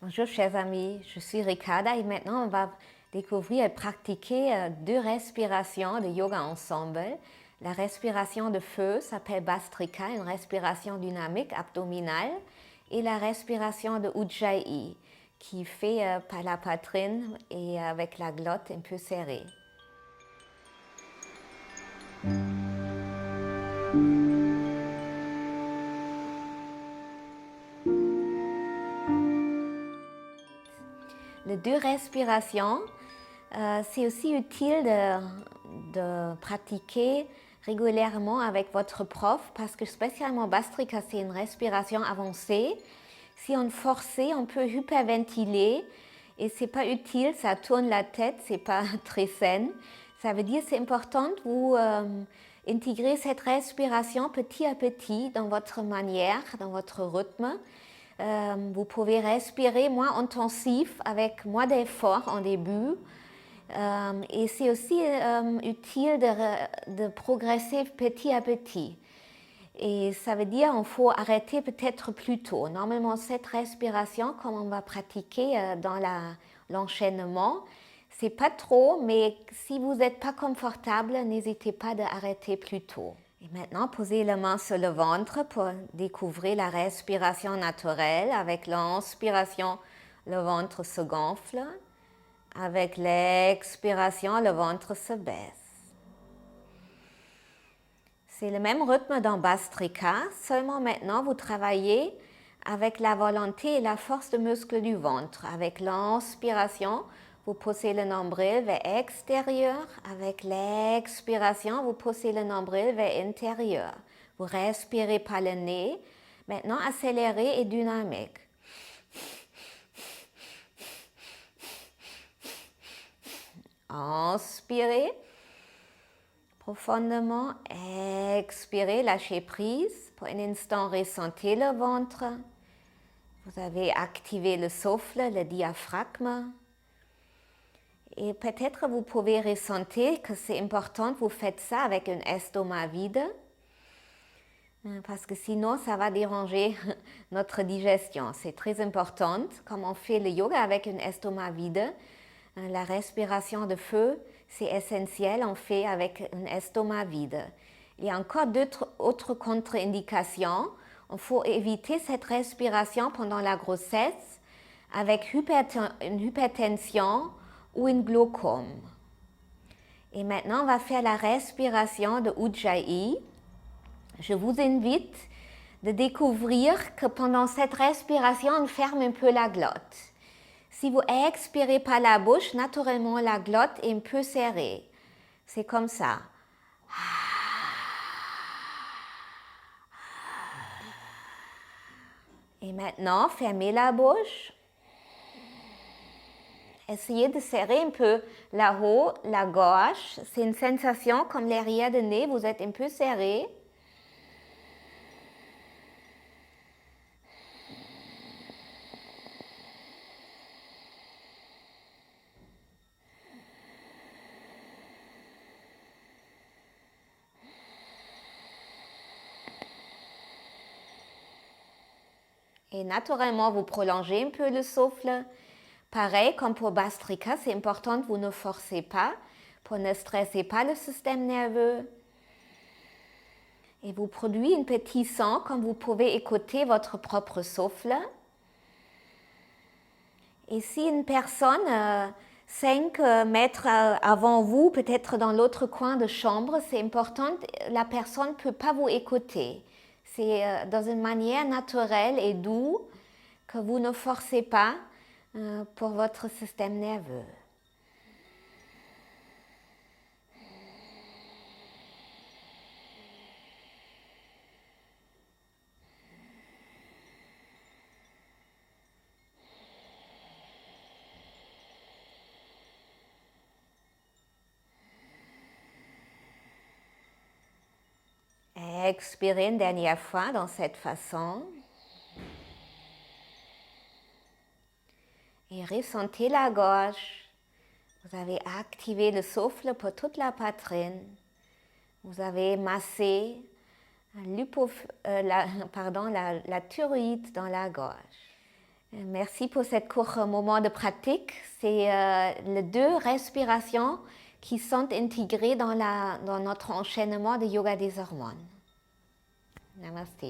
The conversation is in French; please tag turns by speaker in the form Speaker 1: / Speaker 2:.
Speaker 1: Bonjour chers amis, je suis Ricarda et maintenant on va découvrir et pratiquer deux respirations de yoga ensemble. La respiration de feu s'appelle Bhastrika, une respiration dynamique abdominale, et la respiration de Ujjayi qui fait par la poitrine et avec la glotte un peu serrée. Les deux respirations, c'est aussi utile de pratiquer régulièrement avec votre prof parce que spécialement Bhastrika, c'est une respiration avancée. Si on forçait, on peut hyperventiler et c'est pas utile, ça tourne la tête, c'est pas très sain. Ça veut dire c'est important de vous intégrer cette respiration petit à petit dans votre manière, dans votre rythme. Vous pouvez respirer moins intensif avec moins d'effort en début. Et c'est aussi utile de progresser petit à petit. Et ça veut dire qu'il faut arrêter peut-être plus tôt. Normalement, cette respiration, comme on va pratiquer dans l'enchaînement, c'est pas trop, mais si vous n'êtes pas confortable, n'hésitez pas d'arrêter plus tôt. Et maintenant, posez la main sur le ventre pour découvrir la respiration naturelle. Avec l'inspiration, le ventre se gonfle. Avec l'expiration, le ventre se baisse. C'est le même rythme dans Bhastrika, seulement maintenant vous travaillez avec la volonté et la force de muscle du ventre. Avec l'inspiration, vous poussez le nombril vers extérieur. Avec l'expiration, vous poussez le nombril vers intérieur. Vous respirez par le nez. Maintenant, accéléré et dynamique. Inspirez profondément, expirez, lâchez prise. Pour un instant, ressentez le ventre. Vous avez activé le souffle, le diaphragme. Et peut-être vous pouvez ressentir que c'est important que vous faites ça avec un estomac vide. Parce que sinon, ça va déranger notre digestion. C'est très important. Comme on fait le yoga avec un estomac vide, la respiration de feu, c'est essentiel, on fait avec un estomac vide. Il y a encore autres contre-indications. Il faut éviter cette respiration pendant la grossesse avec une hypertension ou une glaucome. Et maintenant, on va faire la respiration de Ujjayi. Je vous invite de découvrir que pendant cette respiration, on ferme un peu la glotte. Si vous expirez par la bouche, naturellement, la glotte est un peu serrée. C'est comme ça. Et maintenant, fermez la bouche. Essayez de serrer un peu là-haut, la gorge. C'est une sensation comme l'arrière de nez, vous êtes un peu serré. Et naturellement, vous prolongez un peu le souffle. Pareil, comme pour Bhastrika, c'est important que vous ne forcez pas pour ne stresser pas le système nerveux. Et vous produisez un petit son comme vous pouvez écouter votre propre souffle. Et si une personne 5 mètres avant vous, peut-être dans l'autre coin de chambre, c'est important, la personne ne peut pas vous écouter. C'est dans une manière naturelle et douce que vous ne forcez pas pour votre système nerveux. Expirez une dernière fois dans cette façon. Et ressentez la gorge. Vous avez activé le souffle pour toute la poitrine. Vous avez massé la thyroïde dans la gorge. Merci pour ce court moment de pratique. C'est les deux respirations qui sont intégrées dans notre enchaînement de yoga des hormones. Namaste.